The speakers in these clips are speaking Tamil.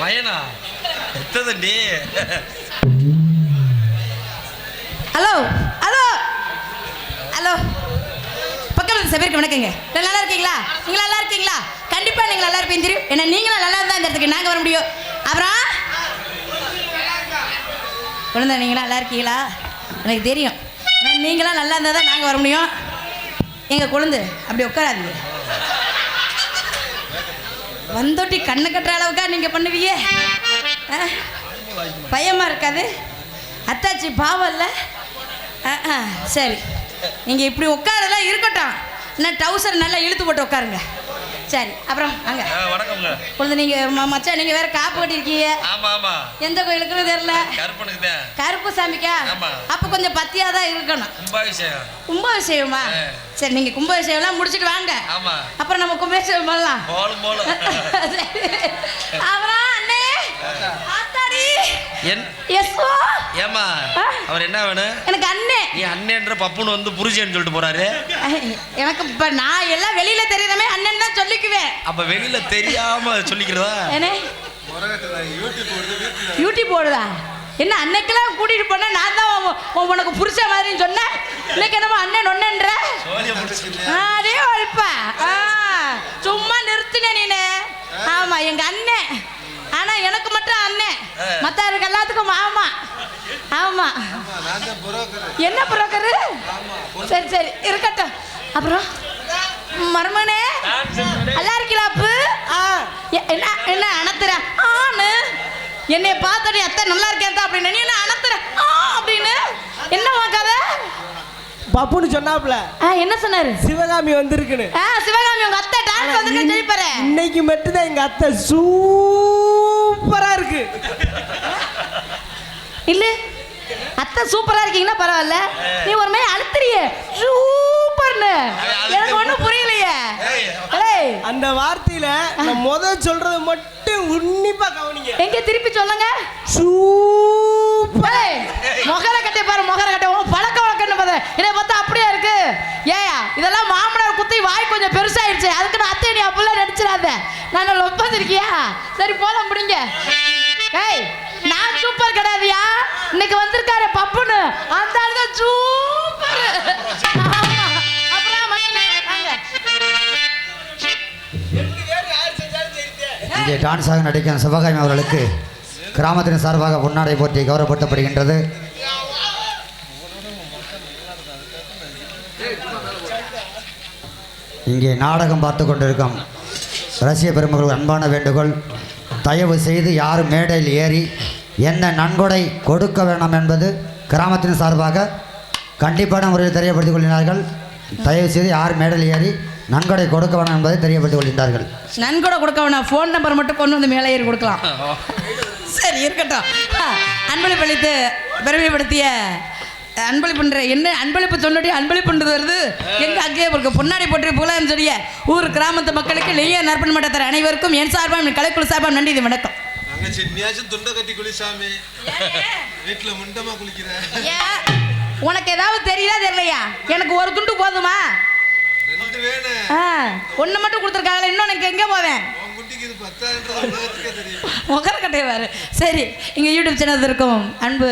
பையனா எத்ததண்டி? ஹலோ ஹலோ ஹலோ பக்கத்தில் சபைக்கு வணக்கங்க. நல்லா இருக்கீங்களா? நீங்கள் நல்லா இருக்கீங்களா? கண்டிப்பாக நீங்கள் நல்லா இருப்பீங்க தெரியும். ஏன்னா நீங்களும் நல்லா இருந்தால் இந்த இடத்துக்கு நாங்கள் வர முடியும். அப்புறம் குழந்தை நீங்களாம் நல்லா இருக்கீங்களா? எனக்கு தெரியும். நீங்களாம் நல்லா இருந்தால் தான் நாங்கள் வர முடியும். எங்கள் குழந்தை அப்படி உட்காராதீங்க. வந்தோட்டி கண்ணு கட்டுற அளவுக்கா நீங்கள் பண்ணுவீங்க? பயமாக இருக்காது? அத்தாச்சி பாவம் இல்லை? சரி, நீங்கள் இப்படி உட்காரலாம் இருக்கட்டும். என்ன டவுசர் நல்லா இழுத்து போட்டு உட்காருங்க. சரி, அப்புறம் அங்கே வணக்கம்ங்க. குழந்தை நீங்கள் மச்சான் நீங்கள் வேற காப்பு கட்டியிருக்கீங்க. ஆமாம் ஆமாம். எந்த கோயிலுக்குன்னு தெரியல. கருப்பனுக்கு தான். கருப்பு சாமிக்கா? அப்போ கொஞ்சம் பத்தியாக தான் இருக்கணும். கும்பாபிஷேகம். கும்பாபிஷேகமா? சரி, நீங்கள் கும்பாபிஷேகம்லாம் முடிச்சுட்டு வாங்க. ஆமாம். அப்புறம் நம்ம கும்பாபிஷேகம் பண்ணலாம். அப்புறம் அண்ணே ஆத்தாடி எஸ்வா ஏமா அவர் என்ன வேணும்? எனக்கு அண்ணே. நீ அண்ணேன்ற பப்புன்னு வந்து புரிச்சேன்னு சொல்லிட்டு போறாரு. எனக்கு இப்போ நான் எல்லாம் வெளியில தெரியுறமே அண்ணன் தான் சொல்லிக்குவேன். அப்ப வெளியில தெரியாம சொல்லிக்கிறதா? என்ன யூடியூப் போடுதா? என்ன அன்னைக்கெல்லாம் கூட்டிட்டு போன நான் தான் உனக்கு புரிச்ச மாதிரின்னு சொன்னேன். இன்னைக்கு என்னமோ அண்ணன் ஒன்னன்ற அதே ஒழிப்பா. சும்மா நிறுத்துன நீனு. ஆமா எங்க அண்ணன். ஆனா எனக்கு மட்டும் அண்ணன், மத்தவருக்கு எல்லாத்துக்கும் மாமா. ஆமா என்ன புரோக்கரு? சரி சரி இருக்கட்டும். அப்புறம் மருமனே நல்லா இருக்கீங்களாப்பு? என்ன என்ன அனத்துற ஆனு? என்னை பார்த்தடி அத்தை நல்லா இருக்கேன் அப்படின்னு நீ என்ன அனத்துற அப்படின்னு என்ன வாக்காத பப்புன்னு சொன்னாப்ல. என்ன சொன்னாரு? சிவகாமி வந்திருக்குன்னு. சிவகாமி உங்க அத்தை டான்ஸ் வந்துருக்குன்னு சொல்லிப்பாரு. இன்னைக்கு மட்டும் தான் எங்க அத்தை சூப்பரா இருக்கு. இல்ல அத்தை சூப்பரா இருக்கீங்கன்னா பரவாயில்ல, நீ ஒரு மாதிரி அழுத்துறியே சூப்பர்னு. எனக்கு ஒண்ணும் புரியலையே. அந்த வார்த்தையில நான் முதல் சொல்றது மட்டும் உன்னிப்பா கவனிங்க. எங்க திருப்பி சொல்லுங்க. சூப்பர். முகர கட்டை பாரு, முகர கட்டை. பழக்க வழக்கன்னு பாரு. இதை பார்த்தா அப்படியே இருக்கு. ஏயா இதெல்லாம் மாமனார் குத்தி வாய் கொஞ்சம் பெருசாயிடுச்சு. அதுக்கு நான் அத்தை நீ அப்படிலாம் நடிச்சிடாத. நான் ஒப்பந்திருக்கியா? சரி போலாம் முடிங்க. ஏய் நான் சூப்பர் கிடையாதுயா. இன்னைக்கு வந்திருக்காரு பப்புன்னு, அந்த ஆளுங்க சூப்பர். அப்புறம் இங்கே டான்ஸாக நடிக்கும் சிவகாமி அவர்களுக்கு கிராமத்தின் சார்பாக பொன்னாடை போற்றி கௌரவப்படுத்தப்படுகின்றது. இங்கே நாடகம் பார்த்து கொண்டிருக்கும் ரசிக பெருமக்கள் அன்பான வேண்டுகோள், தயவு செய்து யாரும் மேடையில் ஏறி என்ன நன்கொடை கொடுக்க வேண்டாம் என்பது கிராமத்தின் சார்பாக கண்டிப்பான முறையில் தெரியப்படுத்திக் கொள்கிறார்கள். தயவு செய்து யார் மேடையில் ஏறி நன்கொடை கொடுக்க வேணாம் என்பதை தெரியப்படுத்திக் கொள்கின்றார்கள். நன்கொடை கொடுக்க வேணாம், ஃபோன் நம்பர் மட்டும் கொண்டு வந்து மேலே ஏறி கொடுக்கலாம். சரி இருக்கட்டும். அன்பளிப்பு அளித்து பெருமைப்படுத்திய அன்பளிப்புன்ற என்ன அன்பளிப்பு சொன்னோடைய அன்பளிப்புன்றது வருது. எங்க அங்கேயே இருக்க பொன்னாடி போட்டு புகழாயம் சொல்லிய ஊர் கிராமத்து மக்களுக்கு நெய்ய நற்பன் மட்டத்தர அனைவருக்கும் என் சார்பாக கலைக்குழு சார்பாக நன்றி. இது வணக்கம். உனக்கு ஏதாவது தெரியுதா தெரியலையா? எனக்கு ஒரு துண்டு போதுமா? ஒன்னு மட்டும் கொடுத்துருக்காங்க, இன்னும் எனக்கு எங்கே போவேன்? முகர கட்டைவாரு. சரி, இங்கே யூடியூப் சேனல் இருக்கும் அன்பு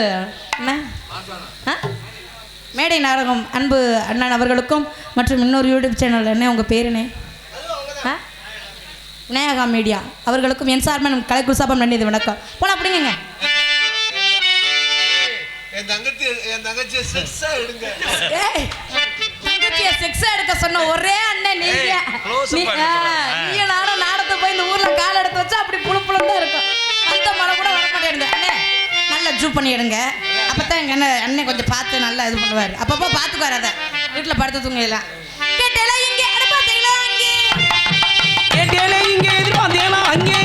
மேடை நாடகம் அன்பு அண்ணன் அவர்களுக்கும் மற்றும் இன்னொரு யூடியூப் சேனல் என்ன உங்கள் பேர் என்ன? விநாயகா மீடியா அவர்களுக்கும் என் சார்பாக கலைக்குழு சார்பாக நன்றி. இது வணக்கம். போல அப்படிங்க. தங்கச்சியை செக்ஸா எடுக்க சொன்ன ஒரே அண்ணன் நீங்க நானும் நாடத்தை போய் இந்த ஊர்ல கால் எடுத்து வச்சா அப்படி புழு புழுன்னு தான் இருக்கும். அந்த மழை கூட வர மாட்டேன். அண்ணே நல்லா ஜூ பண்ணி எடுங்க. அப்பதான் எங்க அண்ணன் கொஞ்சம் பார்த்து நல்லா இது பண்ணுவார். அப்பப்போ பார்த்துக்குவார். அதை வீட்டில் படுத்து தூங்கலாம். கேட்டேலாம் இங்கே எடப்பாத்தையிலாம் அங்கே கேட்டேலே இங்கே எதிர்பார்த்தேலாம் அங்கே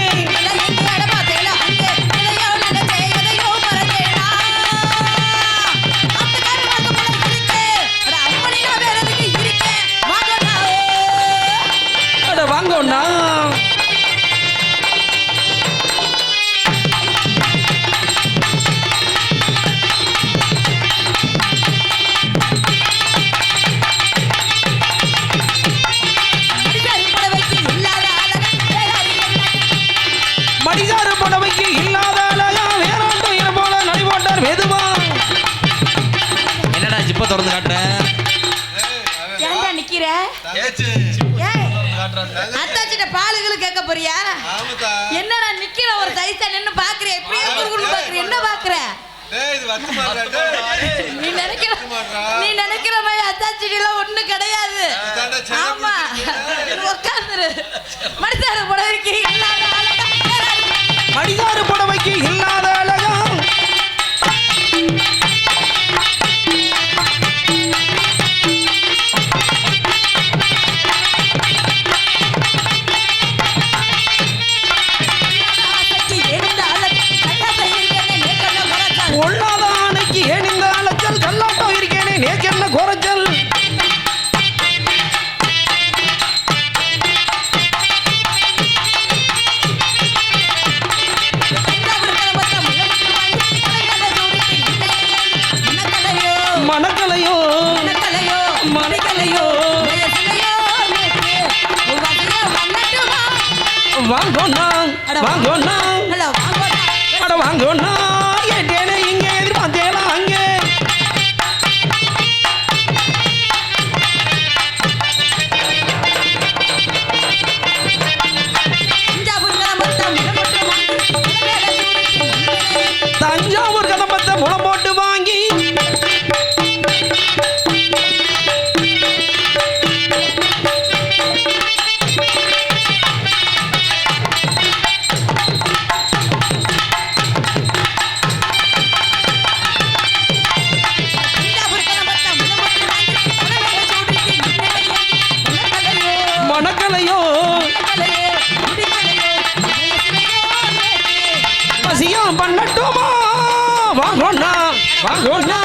வாங்கண்ணா. திறந்து காட்டுற ஏன்டா நிக்கிற ஏய் அத்தாச்சிட்ட பாலுகளை கேட்க போறியா என்னடா நிக்கிற ஒரு சைஸா நின்னு பாக்குறிய இப்படியே குறுகுறு பாக்குறிய என்ன பாக்குற நீ நினைக்கிற மாதிரி அத்தாச்சிலாம் ஒண்ணு கிடையாது ஆமா உட்காந்துரு மடிதாரு புடவைக்கு இல்லாத அழகா மடிதாரு புடவைக்கு இல்லாத அழகா பொல்லாத ஆணைக்கு ஏன் இந்த அலைச்சல் கல்லாட்டம் இருக்கேனே நேக்கு என்ன குறைச்சல் மணக்கலையோ மணக்கலையோ வாங்கோண்ணா வாங்கோண்ணா அட வாங்கோண்ணா ஏட்டேனே இங்கே எதிர்பார்த்தேலாம் அங்கே தஞ்சாவூர் கதம்பத்தை முளம் போட்டு வாங்கி மணக்கலையோ பசியம் பண்ணட்டுமா வாங்கோண்ணா வாங்கோண்ணா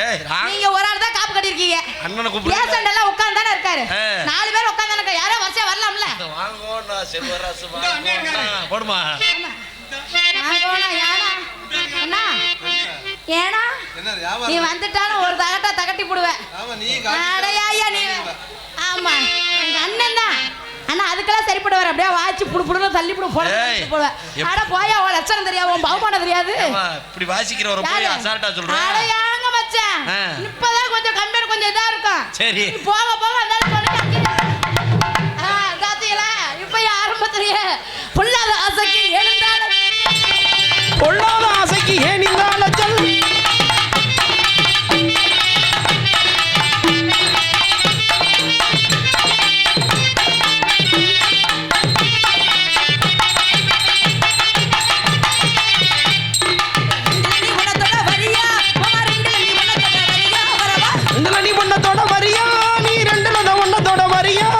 ஏய் நீங்க ஒரு ஆள் தான் காப்பு கட்டிருக்கீங்க அண்ணனை கூப்பிடு பேசண்ட் எல்லாம் உட்கார்ந்து தானே இருக்காரு 4 பேர் உட்கார்ந்து தானே யாரோ வரிசையா வரலாம்ல வாங்கோண்ணா செல்வராசு வாங்கோண்ணா போடுமா வாங்கோண்ணா ஏனா அண்ணா ஏனா நீ வந்துட்டாலும் ஒரு தகட்டி போடுவேன் அடையா நீ ஆமா எங்க அண்ணன் தான் அண்ணா அதுக்கெல்லாம் சரிப்பட்டு வர அப்படியே வாய்ச்சி புடுப்புடுன்னு தள்ளி போடுவேன் அட போயா உன் லட்சணம் தெரியாது உன் பகுமானம் தெரியாது இப்படி வாசிக்கிறவரை போய் அசால்ட்டா சொல்றேன் அடையாங்க மச்சான் இப்பதான் கொஞ்சம் கம்பேர் கொஞ்சம் இதா இருக்கும் சரி போக போக அந்த காத்தியல இப்ப ஆரம்பத்திலேயே பொல்லாத ஆசைக்கு எழுந்தாலும் பொல்லாத ஆசைக்கு ஏன் இந்த அலைச்சல் நீ ஒன்னத்தோட வரியா நீ ரெண்டுல தான் ஒன்னத்தோட வரியா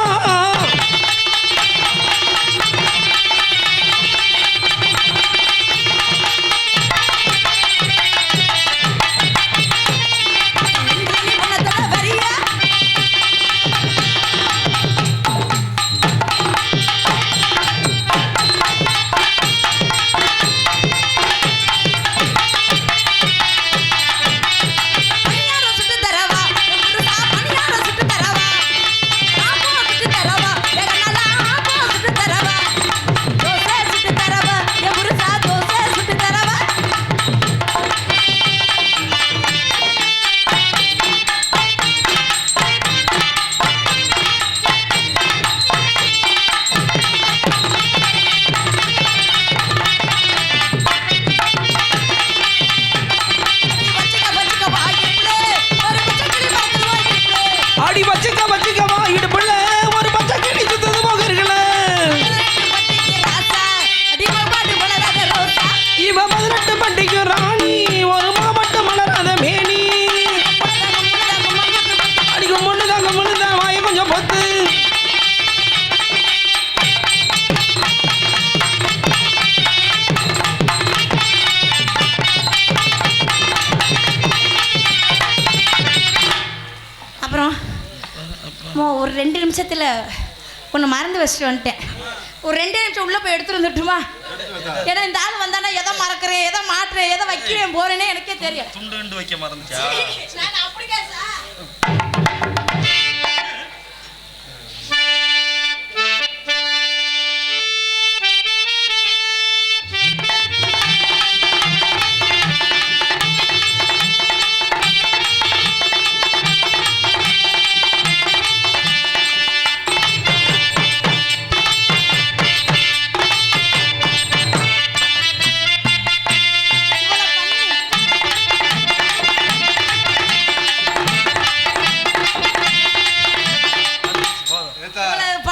அடி வச்சுக்கவா இடுப்புல ஒரு பச்சை கிளி சுத்தது போகிறீங்கள இவ 18 பண்டிகை ராணி ஒரு மாவட்ட மலராத மேனி அடிக்கும் முன்னுதான் வாய கொஞ்சம் பொத்து அப்புறம் ஒரு 2 நிமிஷத்துல ஒன்று மறந்து வச்சுட்டு வந்துட்டேன் ஒரு 2 நிமிஷம் உள்ள போய் எடுத்துட்டு வந்துட்டுமா ஏன்னா இந்த ஆள் வந்தானா எதை மறக்கிறேன் எதை மாட்டுறேன் எதை வைக்கிறேன் போறேன்னே எனக்கே தெரியும் துண்டு வைக்க மறந்துச்சா நான் அப்படிக்கா சார்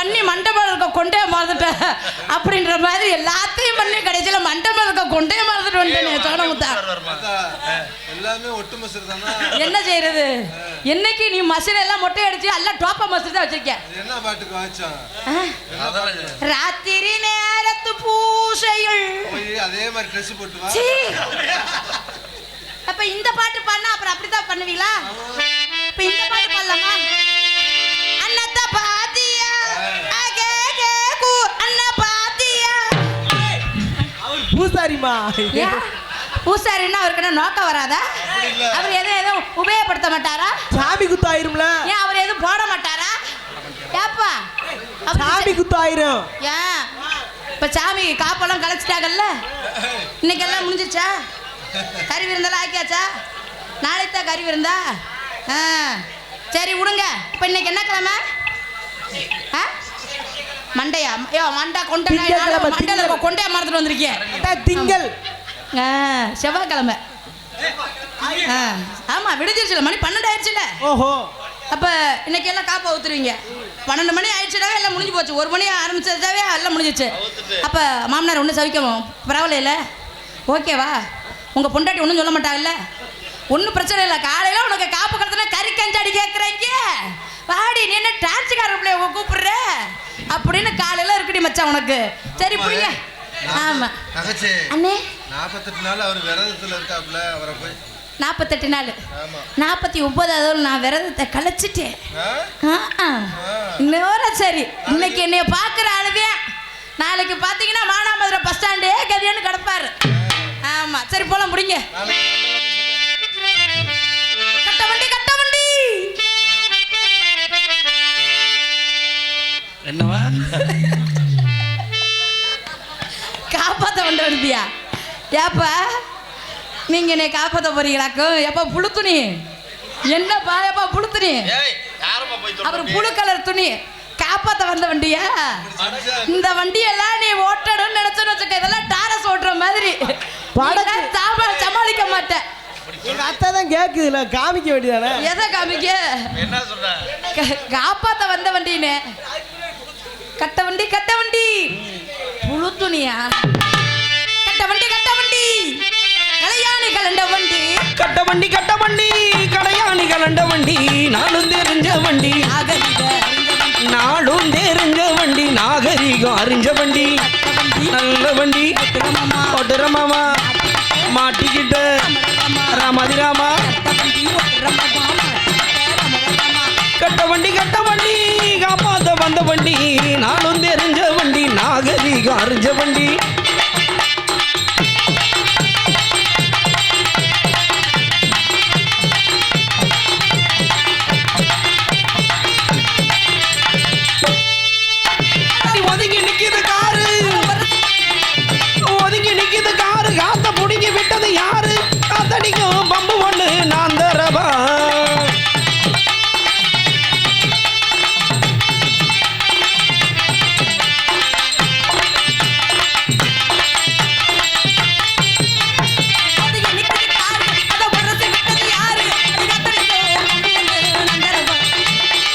பண்ணி மண்டபம் இருக்க கொண்டே மறந்துட்டேன் அப்படின்ற மாதிரி எல்லாத்தையும் பண்ணி கடைசியில மண்டபம் இருக்க கொண்டே மறந்துட்டு வந்துட்டேன் சோனமுத்தா. எல்லாமே ஒட்டு மசூர் தானா? என்ன செய்யறது? என்னைக்கு நீ மசூர் எல்லாம் மொட்டை அடிச்சு எல்லாம் டோப்பா மசூர் தான் வச்சிருக்கேன். என்ன பாட்டுக்கு வாச்சான்? ராத்திரி நேரத்து பூசையுள் அதே மாதிரி ட்ரெஸ் போட்டு வா. அப்ப இந்த பாட்டு பாடினா அப்புறம் அப்படிதான் பண்ணுவீங்களா? இப்ப இந்த பாட்டு பாடலாமா? அண்ணத்த பாத்தியா அண்ணா பாத்தியா. அவர் பூசாரிமா. பூசாரின்னா அவருக்கு என்ன நோக்கம் வராதா? அவர் எதுவும் உபயோகப்படுத்த மாட்டாரா? சாமி குத்தாயிரும்ல. ஏன் அவர் எதுவும் போட மாட்டாரா? ஏப்பா சாமி குத்தாயிரும். ஏன் இப்ப சாமி காப்பெல்லாம் கலைச்சிட்டாங்கல்ல, இன்னைக்கு எல்லாம் முடிஞ்சிருச்சா? கறி விருந்தெல்லாம் ஆக்கியாச்சா? நாளைக்கு தான் கறி விருந்தா? சரி விடுங்க. இப்போ இன்னைக்கு என்ன கிழமை? மண்டையா? ஐயோ மண்டை கொண்டை மண்டையில கொண்டையா மறந்துட்டு வந்திருக்கேன். திங்கள் செவ்வாய்க்கிழமை. ஆமா விடுஞ்சிருச்சுல, மணி 12 ஆயிடுச்சுல. ஓஹோ. அப்போ இன்னைக்கு எல்லாம் காப்பை ஊற்றுருவீங்க. 12 மணி ஆயிடுச்சுடாவே எல்லாம் முடிஞ்சு போச்சு. 1 மணி ஆரம்பிச்சதாவே எல்லாம் முடிஞ்சிச்சு. அப்போ மாமனார் ஒன்றும் சவிக்கவும் பரவாயில்ல, ஓகேவா? உங்கள் பொண்டாட்டி ஒன்றும் சொல்ல மாட்டாங்கல்ல? ஒன்றும் பிரச்சனை இல்லை. காலையில் உனக்கு காப்பு கலத்துனா கறி கஞ்சாடி கேட்குறீங்க, வாடி நீ என்ன டான்ஸுக்கார பிள்ளைய கூப்பிடுற அப்படின்னு காலையில் இருக்குடி மச்சான் உனக்கு. சரி புரியுங்க. ஆமாம் அண்ணே 48 நாள் அவர் விரதத்தில் இருக்காப்புல. அவரை போய் 48 நாள் 49வது நான் விரதத்தை கலைச்சிட்டேன். இன்னொரு சரி இன்னைக்கு என்னைய பார்க்குற ஆளுவே நாளைக்கு பார்த்தீங்கன்னா மானாமதுரை பஸ் ஸ்டாண்டே கதியான்னு கிடப்பாரு. ஆமாம் சரி போலாம் முடிங்க. கட்ட வண்டி கட்ட வண்டி. என்னவா காப்பாற்ற வண்டி வருதியா? ஏப்பா நீங்க என்னை காப்பாற்ற போறீங்களாக்கும்? எப்ப புழு துணி என்னப்பா? எப்பா புழு துணி? அப்புறம் புழு கலர் துணி காப்பாற்ற வந்த வண்டியா? இந்த வண்டியெல்லாம் நீ ஓட்டணும்னு நினைச்சோன்னு வச்சுக்க, இதெல்லாம் டாரஸ் ஓட்டுற மாதிரி சமாளிக்க மாட்டேன். எங்க அத்தை தான் கேக்குதுல, காமிக்க வேண்டியதானே? எதை காமிக்க? என்ன சொல்ற? காப்பாற்ற வந்த வண்டின்னு. கட்ட வண்டி கட்ட வண்டி. புழு துணியா? கட்ட வண்டி கட்ட வண்டி. கலையாணி கலண்ட வண்டி. கட்ட வண்டி கட்ட வண்டி. கலையாணி கலண்ட வண்டி. நாளும் தெரிஞ்ச வண்டி. நாளும் தெரிஞ்ச வண்டி. நாகரிகம் அறிஞ்ச வண்டி. நல்ல வண்டி ஓட்டுற மாமா மாட்டிக்கிட்ட ராமாதி ராமா. கட்ட வண்டி கட்ட வண்டி. காப்பாத்த வந்த வண்டி. நாளும் தெரிஞ்ச வண்டி. நாகரிகம் அறிஞ்ச வண்டி. ஒதுங்கி நிக்குது காரு. ஒதுங்கி நிக்குது காரு. காத்த புடிங்கி விட்டது யாரு? காத்தடிக்கும் பம்பு ஒண்ணு நான் தரவா.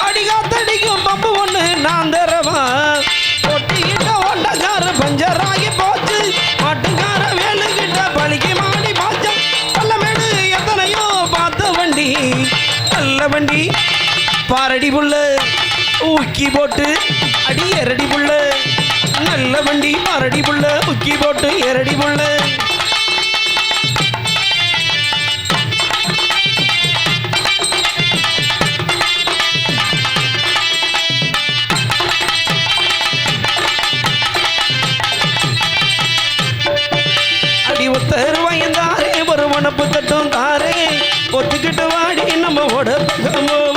அடிகாத்தடிக்கும் பம்பு ஒண்ணு நான் தரவா. பொட்டிக்கிட்ட ஒண்டக்கார பஞ்சராகி போச்சு. மாட்டுக்கார வேலுகிட்ட பலிக்கு மாடி பாச்சம். பல்லமேடு எத்தனையோ பார்த்த வண்டி. நல்ல வண்டி பாரடி புள்ள ஊக்கி போட்டு அடி எரடி புள்ள. நல்ல வண்டி பாரடி புள்ள ஊக்கி போட்டு எரடி புள்ள. அடி ஒத்தரு வயந்தாரே ஒரு மனப்பு தட்டும் தாரே. ஒத்துக்கிட்டு வாடி நம்ம ஓட போவோம்.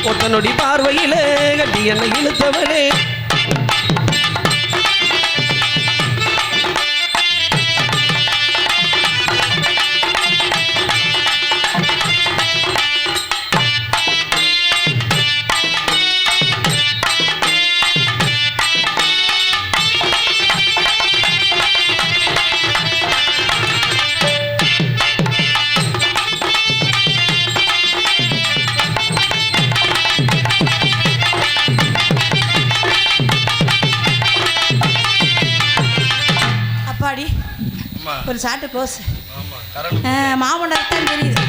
ஒத்தனொடி பார்வையிலே கட்டி என்னை இழுத்தவரே. ஒரு சாட்டு க்ளோஸ் ஆமா கரண்ட் மாமன்னருக்கு தான் தெரியுது.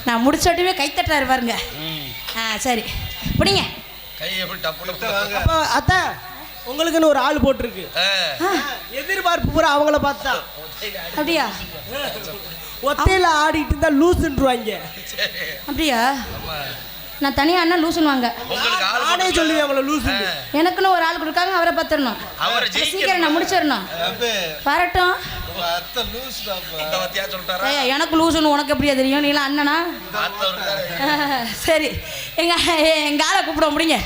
நான் முடிச்சோட்டுமே கைத்தட்டாரு பாருங்க. சரி பிடிங்க. கை எப்படி டப்பு வாங்க. அப்ப அத்தை உங்களுக்குன்னு ஒரு ஆள் போட்டிருக்கு. எதிர்பார்ப்பு பூரா அவங்கள பார்த்தா அப்படியா? ஒத்தையில ஆடிட்டு இருந்தா லூசுன்றுவாங்க. அப்படியா? நான் தனியா அண்ணா லூசுன்னுவாங்க. உங்களுக்கு ஆள் நானே சொல்லுவேன் அவங்கள லூசு. எனக்குன்னு ஒரு ஆள் கொடுக்காங்க, அவரை பார்த்துடணும். அவரை சீக்கிரம் நான் முடிச்சிடணும். தம்பி, வரட்டும். உங்க அத்தை லூஸ் தான்ப்பா. இந்த வத்தியா சொல்லிட்டாரா? ஏய், எனக்கு லூசுன்னு உனக்கு எப்படியா தெரியும்? நீலாம் அண்ணனா? பார்த்தவரு சரி, எங்க ஆளை கூப்பிட முடியுங்க.